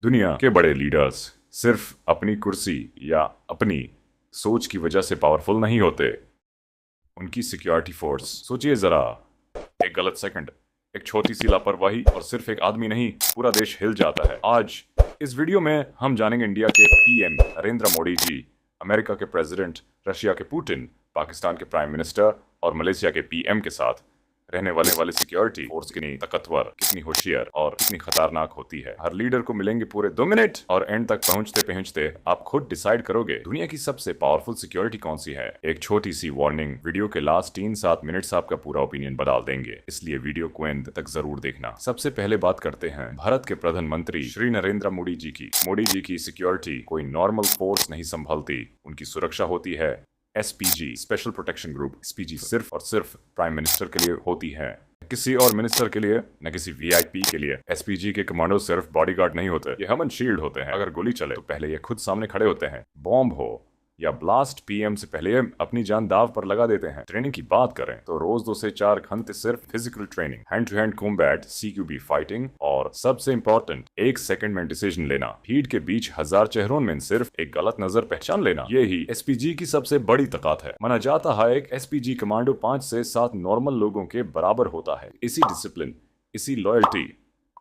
दुनिया के बड़े लीडर्स सिर्फ अपनी कुर्सी या अपनी सोच की वजह से पावरफुल नहीं होते। उनकी सिक्योरिटी फोर्स, सोचिए जरा, एक गलत सेकंड, एक छोटी सी लापरवाही और सिर्फ एक आदमी नहीं, पूरा देश हिल जाता है। आज इस वीडियो में हम जानेंगे इंडिया के पीएम नरेंद्र मोदी जी, अमेरिका के प्रेसिडेंट, रशिया के पुतिन, पाकिस्तान के प्राइम मिनिस्टर और मलेशिया के पीएम के साथ रहने वाले सिक्योरिटी फोर्स कितनी ताकतवर, कितनी होशियार और कितनी खतरनाक होती है। हर लीडर को मिलेंगे पूरे 2 मिनट और एंड तक पहुंचते पहुंचते आप खुद डिसाइड करोगे दुनिया की सबसे पावरफुल सिक्योरिटी कौन सी है। एक छोटी सी वार्निंग, वीडियो के लास्ट 3-7 मिनट से आपका पूरा ओपिनियन बदल देंगे, इसलिए वीडियो को एंड तक जरूर देखना। सबसे पहले बात करते हैं भारत के प्रधानमंत्री श्री नरेंद्र मोदी जी की। मोदी जी की सिक्योरिटी कोई नॉर्मल फोर्स नहीं संभालती। उनकी सुरक्षा होती है SPG, special protection group. SPG सिर्फ और सिर्फ प्राइम मिनिस्टर के लिए होती है, किसी और मिनिस्टर के लिए, न किसी वीआईपी के लिए। एसपीजी के कमांडो सिर्फ बॉडीगार्ड नहीं होते, ये ह्यूमन शील्ड होते हैं। अगर गोली चले तो पहले ये खुद सामने खड़े होते हैं। बॉम्ब हो या ब्लास्ट, पीएम से पहले ये अपनी जान दाव पर लगा देते हैं। ट्रेनिंग की बात करें तो रोज 2 से 4 घंटे सिर्फ physical training, hand to hand combat, CQB fighting और सबसे इंपॉर्टेंट 1 सेकंड में डिसीजन लेना। भीड़ के बीच हजार चेहरों में सिर्फ एक गलत नजर पहचान लेना, ये ही एसपीजी की सबसे बड़ी ताकत है। माना जाता है एक एसपीजी कमांडो 5 से 7 नॉर्मल लोगों के बराबर होता है। इसी डिसिप्लिन, इसी लॉयल्टी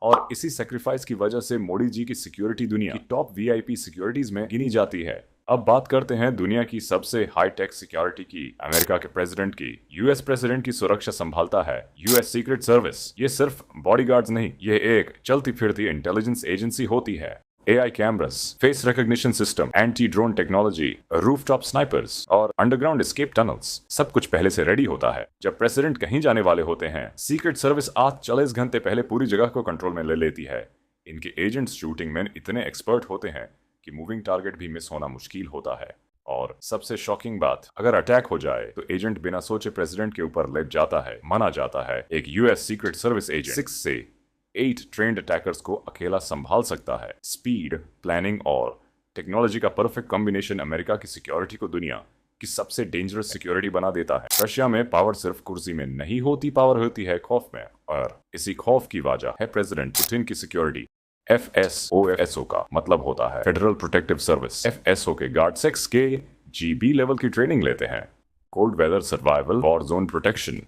और इसी सेक्रीफाइस की वजह से मोदी जी की सिक्योरिटी दुनिया की टॉप वीआईपी सिक्योरिटीज में गिनी जाती है। अब बात करते हैं दुनिया की सबसे हाई टेक सिक्योरिटी की, अमेरिका के प्रेसिडेंट की। यूएस प्रेसिडेंट की सुरक्षा संभालता है यूएस सीक्रेट सर्विस। ये सिर्फ बॉडीगार्ड्स नहीं, ये एक चलती फिरती इंटेलिजेंस एजेंसी होती है। AI cameras, face recognition system, anti drone technology, rooftop snipers और अंडरग्राउंड एस्केप टनल्स, सब कुछ पहले से रेडी होता है। जब प्रेसिडेंट कहीं जाने वाले होते हैं, सीक्रेट सर्विस 40 घंटे पहले पूरी जगह को कंट्रोल में ले लेती है। इनके एजेंट्स शूटिंग में इतने एक्सपर्ट होते हैं कि मूविंग टारगेट भी मिस होना मुश्किल होता है। और सबसे शॉकिंग बात, अगर अटैक हो जाए तो एजेंट बिना सोचे प्रेसिडेंट के ऊपर लेट जाता है। माना जाता है एक यूएस सीक्रेट सर्विस एजेंट 6 से 8 ट्रेंड अटैकर्स को अकेला संभाल सकता है। स्पीड, प्लानिंग और टेक्नोलॉजी का परफेक्ट कॉम्बिनेशन अमेरिका की सिक्योरिटी को दुनिया की सबसे डेंजरस सिक्योरिटी बना देता है। रशिया में पावर सिर्फ कुर्सी में नहीं होती, पावर होती है खौफ में, और इसी खौफ की वजह है प्रेसिडेंट पुतिन की सिक्योरिटी। एफएसओ का मतलब होता है फेडरल प्रोटेक्टिव सर्विस। एफएसओ के गार्ड 6 के जीबी लेवल की ट्रेनिंग लेते हैं। Cold weather survival, war zone protection,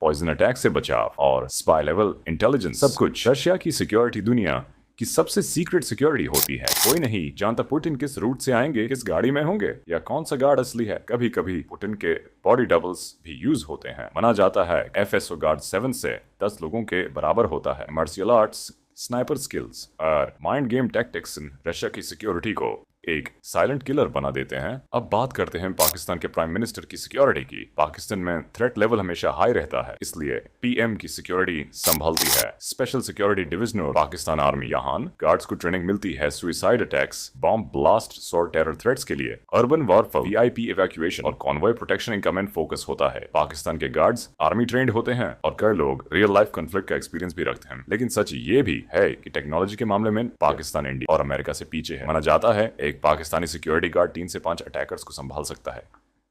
poison attack से बचाव और स्पाई लेवल इंटेलिजेंस, सब कुछ रशिया की सिक्योरिटी दुनिया की सबसे सीक्रेट सिक्योरिटी होती है। कोई नहीं जानता पुतिन किस रूट से आएंगे, किस गाड़ी में होंगे या कौन सा गार्ड असली है। कभी कभी पुतिन के बॉडी डबल्स भी यूज होते हैं। माना जाता है एफएसओ गार्ड 7 से 10 लोगों के बराबर होता है। मार्शियल आर्ट्स, स्नाइपर स्किल्स और माइंड गेम टैक्टिक्स रशिया की सिक्योरिटी को एक साइलेंट किलर बना देते हैं। अब बात करते हैं पाकिस्तान के प्राइम मिनिस्टर की सिक्योरिटी की। पाकिस्तान में थ्रेट लेवल हमेशा हाई रहता है, इसलिए पीएम की सिक्योरिटी संभालती है स्पेशल सिक्योरिटी डिवीजन और पाकिस्तान आर्मी। यहाँ गार्ड्स को ट्रेनिंग मिलती है सुसाइड अटैक्स, बॉम्ब ब्लास्ट और टेरर थ्रेट्स के लिए। अर्बन वॉरफेयर, वीआईपी इवैक्यूएशन और कॉन्वॉय प्रोटेक्शन इनका मेन फोकस होता है। पाकिस्तान के गार्ड्स आर्मी ट्रेंड होते हैं और कई लोग रियल लाइफ कॉन्फ्लिक्ट का एक्सपीरियंस भी रखते हैं। लेकिन सच ये भी है कि टेक्नोलॉजी के मामले में पाकिस्तान इंडिया और अमेरिका से पीछे है। माना जाता है एक पाकिस्तानी सिक्योरिटी गार्ड 3 से 5 अटैकर्स को संभाल सकता है।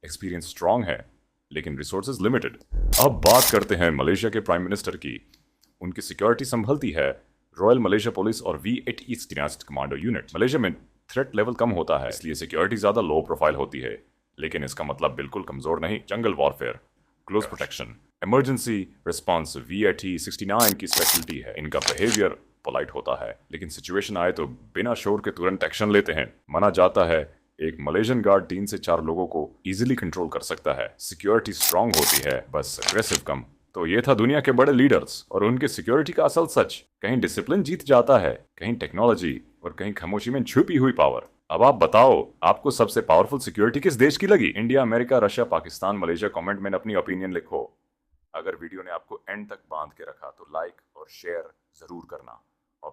एक्सपीरियंस स्ट्रांग है लेकिन रिसोर्सेज लिमिटेड। अब बात करते हैं मलेशिया के प्राइम मिनिस्टर की। उनकी सिक्योरिटी संभलती है रॉयल मलेशिया पुलिस और V8 ईस्ट डिनास्ट कमांडो यूनिट। मलेशिया में थ्रेट लेवल कम होता है, इसलिए सिक्योरिटी ज्यादा लो प्रोफाइल होती है, लेकिन इसका मतलब बिल्कुल कमजोर नहीं। जंगल warfare, close protection, emergency response V8 69 की स्पेशलिटी है। इनका बिहेवियर पोलाइट होता है, लेकिन सिचुएशन आए तो बिना शोर के तुरंत एक्शन लेते हैं। माना जाता है एक मलेशियन गार्ड 3 से 4 लोगों को इजीली कंट्रोल कर सकता है। सिक्योरिटी स्ट्रांग होती है, बस अग्रेसिव कम। तो ये था दुनिया के बड़े लीडर्स और उनके सिक्योरिटी का असल सच। कहीं डिसिप्लिन जीत जाता है, कहीं टेक्नोलॉजी और कहीं खामोशी में छुपी हुई पावर। अब आप बताओ, आपको सबसे पावरफुल सिक्योरिटी किस देश की लगी? India, America, Russia, Pakistan, Malaysia? Comment में अपनी ओपिनियन लिखो। अगर वीडियो ने आपको एंड तक बांध के रखा तो लाइक और शेयर जरूर करना। और